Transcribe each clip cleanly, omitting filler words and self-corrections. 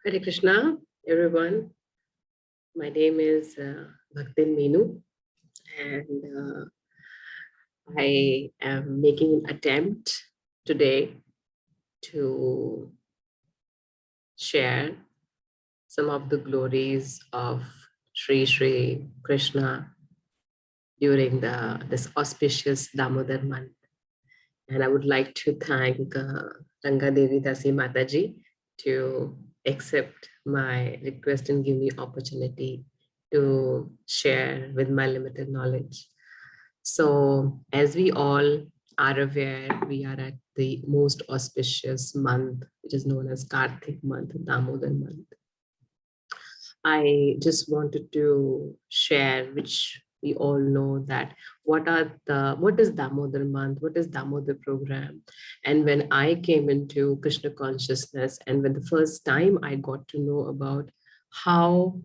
Hare Krishna, everyone. My name is Bhaktin Meenu, and I am making an attempt today to share some of the glories of Sri Sri Krishna during this auspicious Damodar month. And I would like to thank Ranga Devi Dasi Mataji to accept my request and give me opportunity to share with my limited knowledge. So, as we all are aware, we are at the most auspicious month, which is known as Karthik month, Damodar month. I just wanted to share, which we all know that what is Damodar month, what is Damodar program. And when I came into Krishna consciousness, and when the first time I got to know about how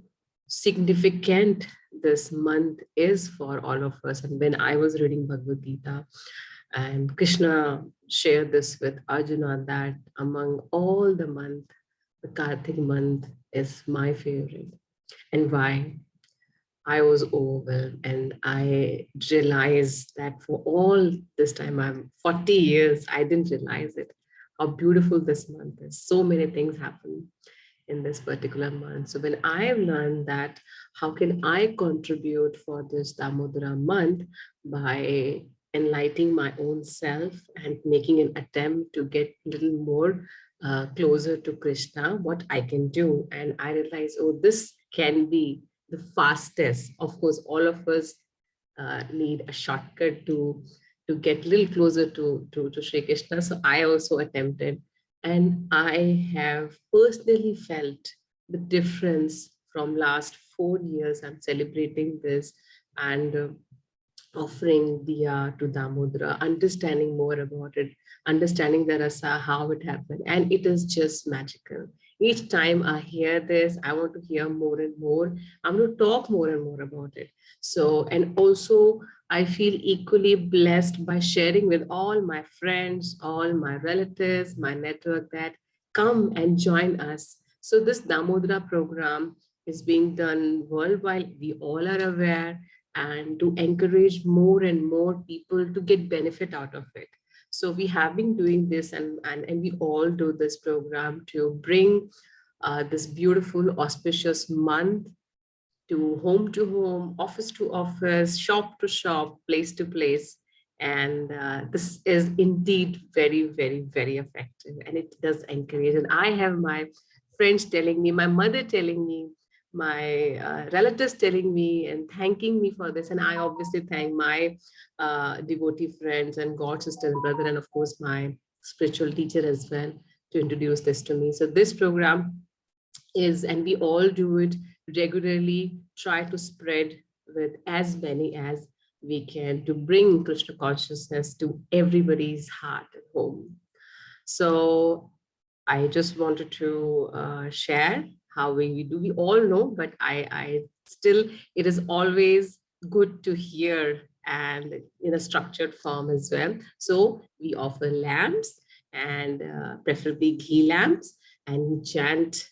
significant this month is for all of us, and when I was reading Bhagavad Gita, and Krishna shared this with Arjuna that among all the month, the Karthik month is my favorite. And why? I was overwhelmed and I realized that for all this time, I'm 40 years, I didn't realize it, how beautiful this month is. So many things happen in this particular month. So when I learned that, how can I contribute for this Damodara month by enlightening my own self and making an attempt to get a little more closer to Krishna, what I can do. And I realized, oh, this can be the fastest. Of course, all of us need a shortcut to get a little closer to Sri Krishna. So I also attempted, and I have personally felt the difference from last 4 years. I'm celebrating this and offering Diya to Damodara, understanding more about it, understanding the rasa, how it happened. And it is just magical. Each time I hear this, I want to hear more and more. I'm going to talk more and more about it. So, and also, I feel equally blessed by sharing with all my friends, all my relatives, my network that come and join us. So, this Damodara program is being done worldwide. We all are aware, and to encourage more and more people to get benefit out of it. So we have been doing this, and we all do this program to bring this beautiful auspicious month to home, office to office, shop to shop, place to place. And this is indeed very, very, very effective. And it does encourage. And I have my friends telling me, my mother telling me, my relatives telling me and thanking me for this. And I obviously thank my devotee friends and God, sister, and brother, and of course, my spiritual teacher as well to introduce this to me. So this program is, and we all do it regularly, try to spread with as many as we can to bring Krishna consciousness to everybody's heart and home. So I just wanted to share how we do. We all know, but I still, it is always good to hear and in a structured form as well. So we offer lamps and preferably ghee lamps, and we chant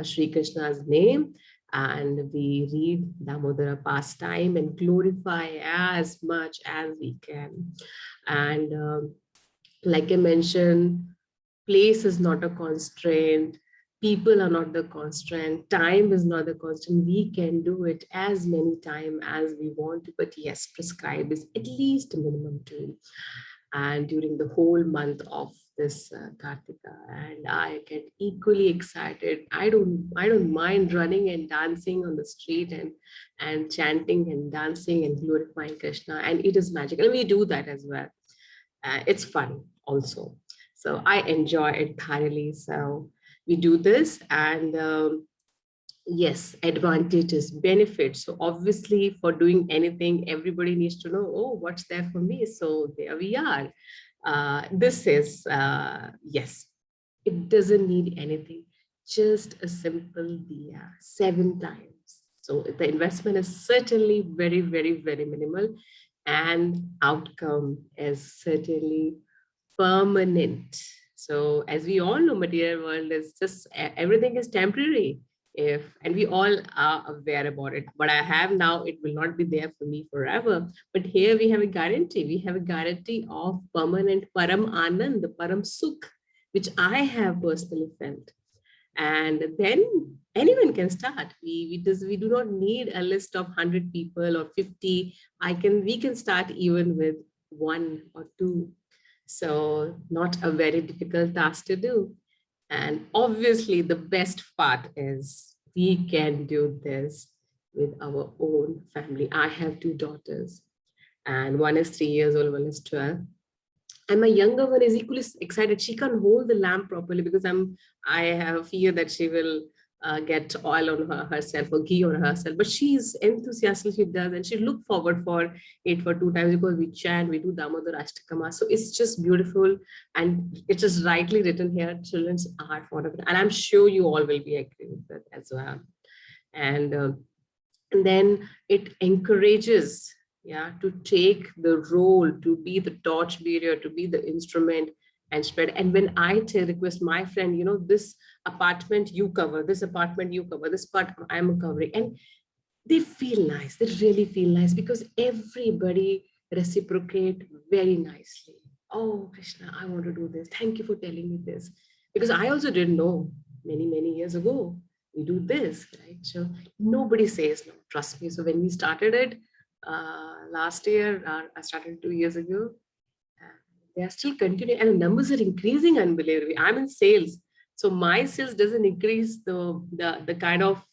Sri Krishna's name, and we read Damodara pastime and glorify as much as we can. And like I mentioned, place is not a constraint, people are not the constraint, time is not the constraint. We can do it as many times as we want to, but yes, prescribe is at least a minimum 2, and during the whole month of this Kartika. And I get equally excited. I don't mind running and dancing on the street and chanting and dancing and glorifying Krishna, and it is magical. And we do that as well. It's fun also. So I enjoy it thoroughly. So we do this, and yes, advantages, benefits. So obviously, for doing anything, everybody needs to know, oh, what's there for me? So there we are. This is yes, it doesn't need anything, just a simple diya 7 times. So the investment is certainly very, very, very minimal, and outcome is certainly permanent. So as we all know, material world is just everything is temporary. If and we all are aware about it. What I have now, it will not be there for me forever. But here we have a guarantee. We have a guarantee of permanent param anand, the param sukh, which I have personally felt. And then anyone can start. We do not need a list of 100 people or 50. We can start even with one or two. So not a very difficult task to do. And obviously the best part is we can do this with our own family. I have two daughters, and one is 3 years old, one is 12, and my younger one is equally excited. She can't hold the lamp properly because I have fear that she will get oil on herself or ghee on herself. But she's enthusiastic, she does, and she look forward for it for 2 times because we chant, we do Damodar Ashtakama. So it's just beautiful, and it's just rightly written here, children's art form. And I'm sure you all will be agree with that as well. And then it encourages, yeah, to take the role, to be the torch bearer, to be the instrument and spread. And when I request my friend, this apartment you cover, this apartment you cover, this part I'm covering, and they feel nice, they really feel nice because everybody reciprocate very nicely. Oh Krishna, I want to do this, thank you for telling me this, because I also didn't know many years ago we do this, right? So nobody says no, trust me. So when we started it last year, I started 2 years ago, they are still continuing and the numbers are increasing unbelievably. I'm in sales, so my sales doesn't increase the kind of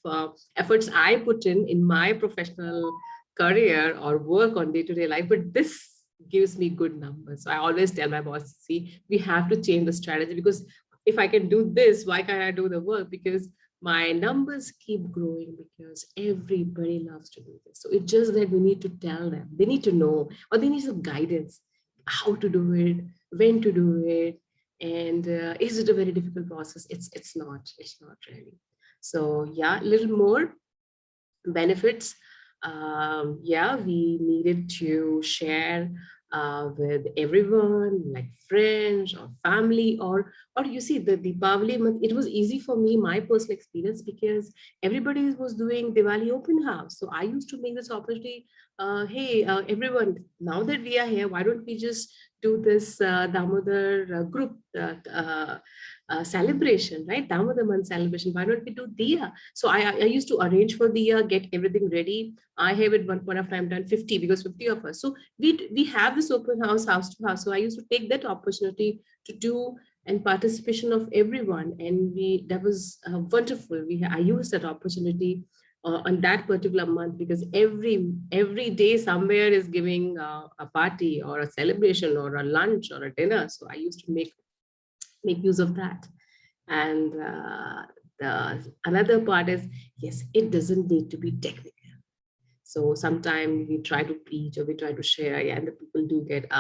efforts I put in my professional career or work on day-to-day life, but this gives me good numbers. So I always tell my boss, see, we have to change the strategy, because if I can do this, why can't I do the work? Because my numbers keep growing because everybody loves to do this. So it's just that we need to tell them, they need to know, or they need some guidance how to do it, when to do it, and is it a very difficult process? It's not. It's not really. So yeah, a little more benefits. Yeah, we needed to share with everyone, like friends or family, or you see the Deepavali month. It was easy for me, my personal experience, because everybody was doing Diwali open house. So I used to make this opportunity. Hey, everyone! Now that we are here, why don't we just do this Damodar group celebration, right? Damodar month celebration. Why don't we do Diya? So I used to arrange for the year, get everything ready. I have at one point of time done 50, because 50 of us. So we have this open house to house. So I used to take that opportunity to do and participation of everyone, and that was wonderful. I used that opportunity on that particular month, because every day somewhere is giving a party or a celebration or a lunch or a dinner. So I used to make use of that. And the another part is, yes, it doesn't need to be technical. So sometimes we try to preach or we try to share, yeah, and the people do get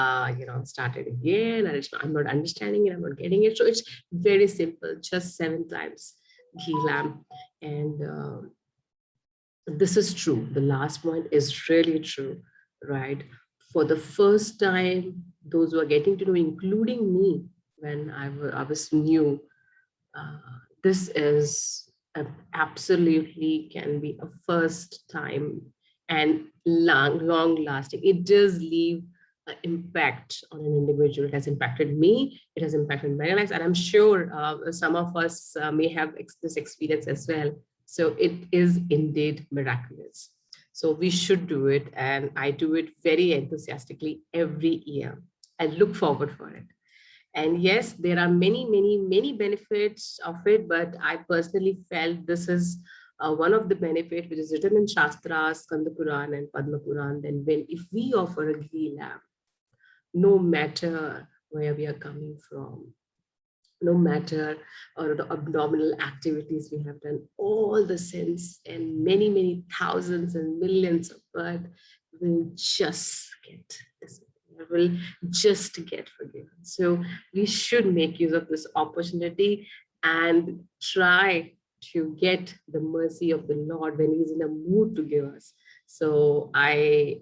started again, and I'm not understanding it, I'm not getting it. So it's very simple, just 7 times ghee lamp. And this is true, the last point is really true, right? For the first time, those who are getting to know, including me, when I was new, uh, this is absolutely can be a first time and long lasting. It does leave an impact on an individual. It has impacted me, it has impacted many lives, and I'm sure some of us may have this experience as well. So it is indeed miraculous. So we should do it, and I do it very enthusiastically every year. I look forward for it. And yes, there are many benefits of it, but I personally felt this is one of the benefits which is written in Shastras, Skanda Puran and Padma Puran. Then when if we offer a ghee lamp, no matter where we are coming from, no matter or the abdominal activities we have done, all the sins and many thousands and millions of birth will just get disappear, will just get forgiven. So we should make use of this opportunity and try to get the mercy of the Lord when He's in a mood to give us. So I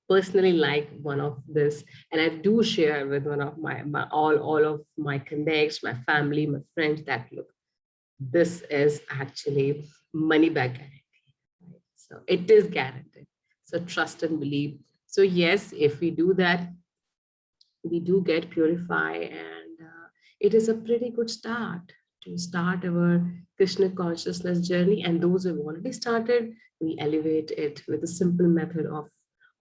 personally like one of this, and I do share with one of all of my connects, my family, my friends, that look, this is actually money back guarantee. Right? So it is guaranteed. So trust and believe. So yes, if we do that, we do get purify, and it is a pretty good start to start our Krishna consciousness journey. And those who have already started, we elevate it with a simple method of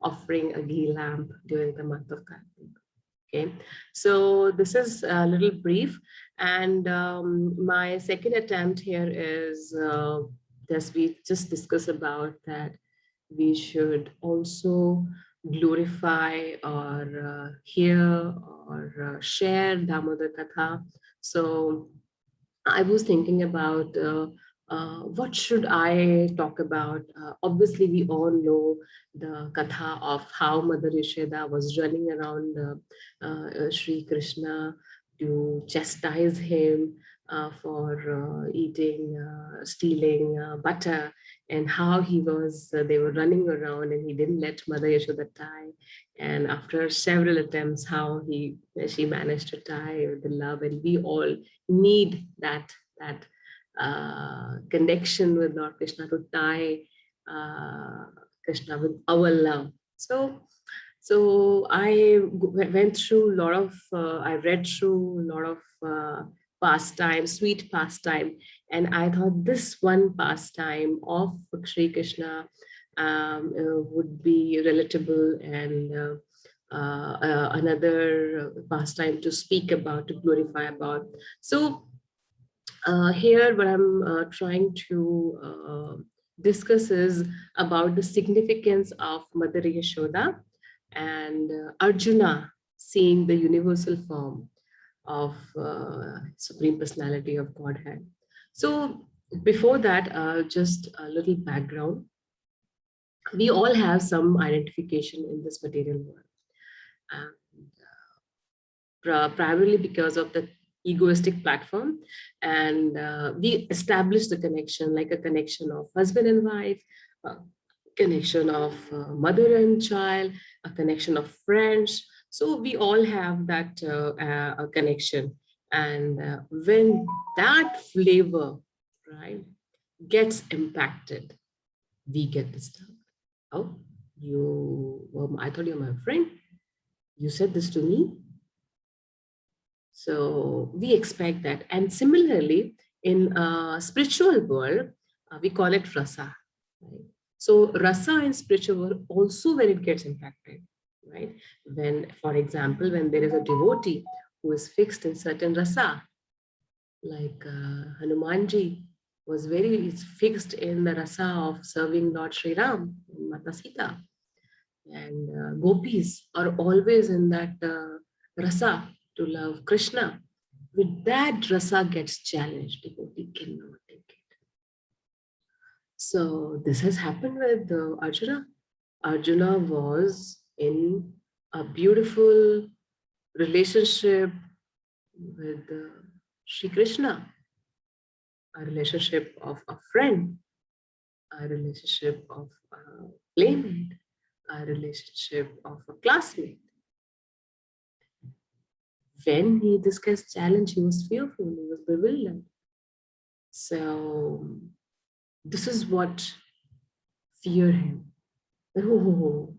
offering a ghee lamp during the month of Kartik. Okay, so this is a little brief, and my second attempt here is as we just discussed about that we should also glorify or hear or share Damodar Katha. So I was thinking about what should I talk about. Obviously, we all know the katha of how Mother Yashoda was running around Sri Krishna to chastise him for eating, stealing butter, and how he was. They were running around, and he didn't let Mother Yashoda tie. And after several attempts, how she managed to tie with the love, and we all need that connection with Lord Krishna to tie Krishna with our love. So went through a lot of I read through a lot of pastime, sweet pastime, and I thought this one pastime of Sri Krishna would be relatable, and another pastime to speak about, to glorify about. So here, what I'm trying to discuss is about the significance of Mother Yashoda and Arjuna seeing the universal form of Supreme Personality of Godhead. So before that, just a little background. We all have some identification in this material world. And primarily because of the egoistic platform, and we establish the connection, like a connection of husband and wife, a connection of mother and child, a connection of friends. So we all have that a connection, and when that flavor, right, gets impacted, we get disturbed. Oh, I thought you're my friend, you said this to me. So we expect that. And similarly, in spiritual world, we call it rasa. Right? So rasa in spiritual world also, when it gets impacted, right? When, for example, when there is a devotee who is fixed in certain rasa, like Hanumanji was very fixed in the rasa of serving Lord Sri Ram and Mata Sita. And gopis are always in that rasa to love Krishna. With that, rasa gets challenged. Devotee cannot take it. So this has happened with Arjuna. Arjuna was in a beautiful relationship with Sri Krishna, a relationship of a friend, a relationship of a playmate, a relationship of a classmate. When he discussed challenge, he was fearful, he was bewildered. So this is what fear him. Oh,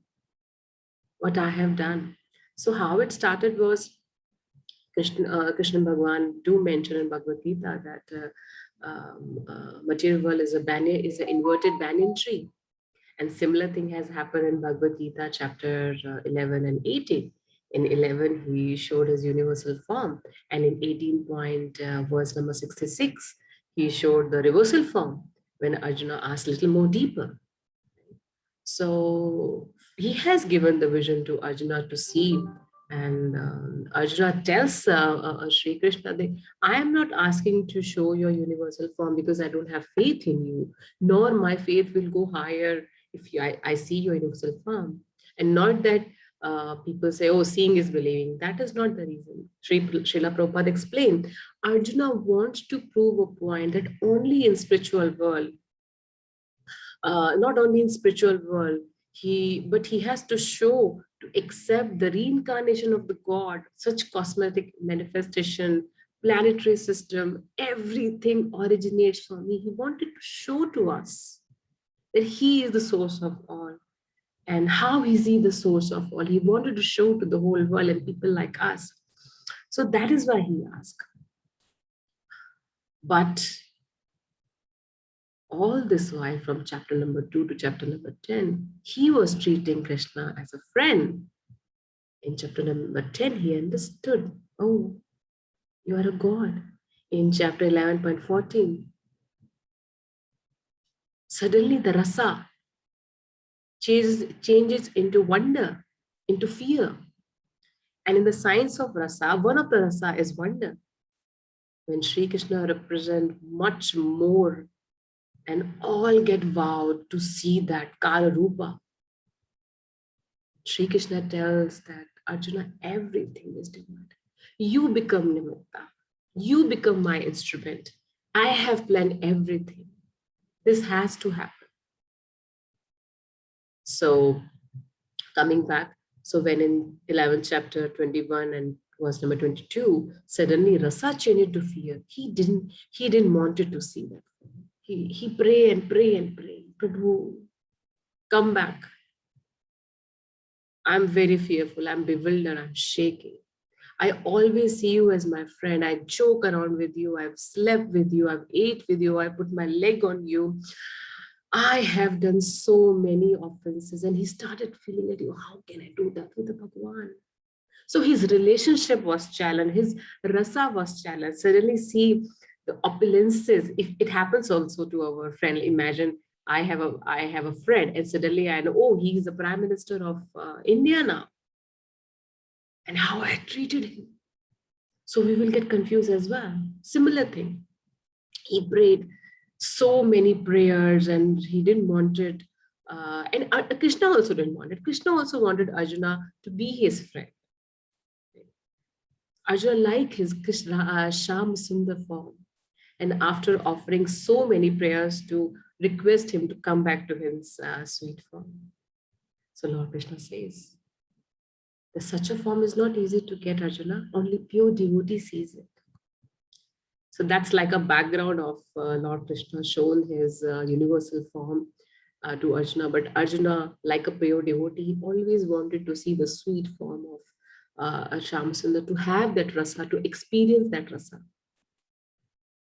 what I have done. So how it started was Krishna Bhagwan do mention in Bhagavad Gita that material world is is an inverted banyan tree. And similar thing has happened in Bhagavad Gita chapter 11 and 18. In 11, he showed his universal form. And in 18 point, verse number 66, he showed the reversal form when Arjuna asked a little more deeper. So he has given the vision to Arjuna to see. And Arjuna tells Sri Krishna that I am not asking to show your universal form because I don't have faith in you, nor my faith will go higher if I see your universal form. And not that people say, oh, seeing is believing. That is not the reason. Srila Prabhupada explained, Arjuna wants to prove a point that only in spiritual world, not only in spiritual world, But he has to show, to accept the reincarnation of the God, such cosmetic manifestation, planetary system, everything originates from me. He wanted to show to us that he is the source of all. And how is he the source of all? He wanted to show to the whole world and people like us. So that is why he asked. But all this while, from chapter number 2 to chapter number 10, he was treating Krishna as a friend. In chapter number 10, he understood, oh, you are a god. In chapter 11.14, suddenly the rasa changes into wonder, into fear. And in the science of rasa, one of the rasa is wonder. When Sri Krishna represents much more, and all get vowed to see that Kala Rupa, Sri Krishna tells that Arjuna, everything is divine. You become Nimitta. You become my instrument. I have planned everything. This has to happen. So coming back, so when in 11th chapter 21 and verse number 22, suddenly Rasa changed to fear. He didn't want it to see that. He pray and pray and pray. Prabhu, come back. I'm very fearful. I'm bewildered. I'm shaking. I always see you as my friend. I joke around with you. I've slept with you. I've ate with you. I put my leg on you. I have done so many offenses. And he started feeling at you. How can I do that with the Bhagwan? So his relationship was challenged. His rasa was challenged. Suddenly see the opulences. If it happens also to our friend, imagine I have a friend and suddenly I know, oh, he's the Prime Minister of India now. And how I treated him. So we will get confused as well. Similar thing. He prayed so many prayers and he didn't want it. And Krishna also didn't want it. Krishna also wanted Arjuna to be his friend. Arjuna liked his Krishna, Sham Sundar form. And after offering so many prayers to request him to come back to his sweet form. So Lord Krishna says, that such a form is not easy to get, Arjuna. Only pure devotee sees it. So that's like a background of Lord Krishna shown his universal form to Arjuna. But Arjuna, like a pure devotee, always wanted to see the sweet form of Shamsundar, to have that rasa, to experience that rasa.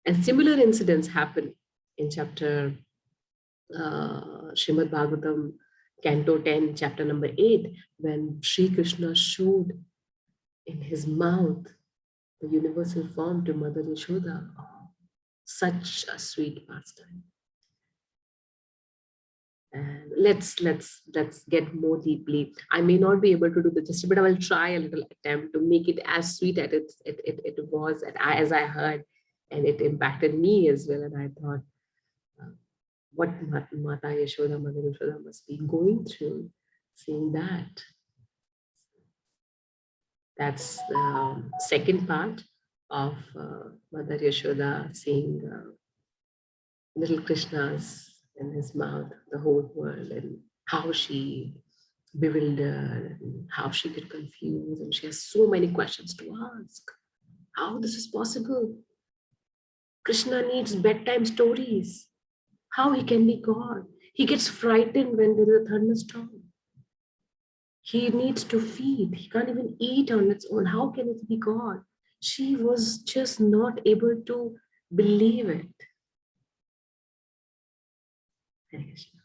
And similar incidents happen in chapter Srimad Bhagavatam, Canto 10, chapter number 8, when Sri Krishna showed in his mouth the universal form to Mother Yashoda. Oh, such a sweet pastime. And let's get more deeply. I may not be able to do the justice, but I will try a little attempt to make it as sweet as it was, as I heard, and it impacted me as well. And I thought, what Mata Yashoda, Mother Yashoda must be going through, seeing that. That's the second part of Mother Yashoda seeing little Krishnas in his mouth, the whole world, and how she bewildered, and how she get confused, and she has so many questions to ask. How this is possible? Krishna needs bedtime stories. How he can be God? He gets frightened when there is a thunderstorm. He needs to feed. He can't even eat on its own. How can it be God? She was just not able to believe it. Hare Krishna.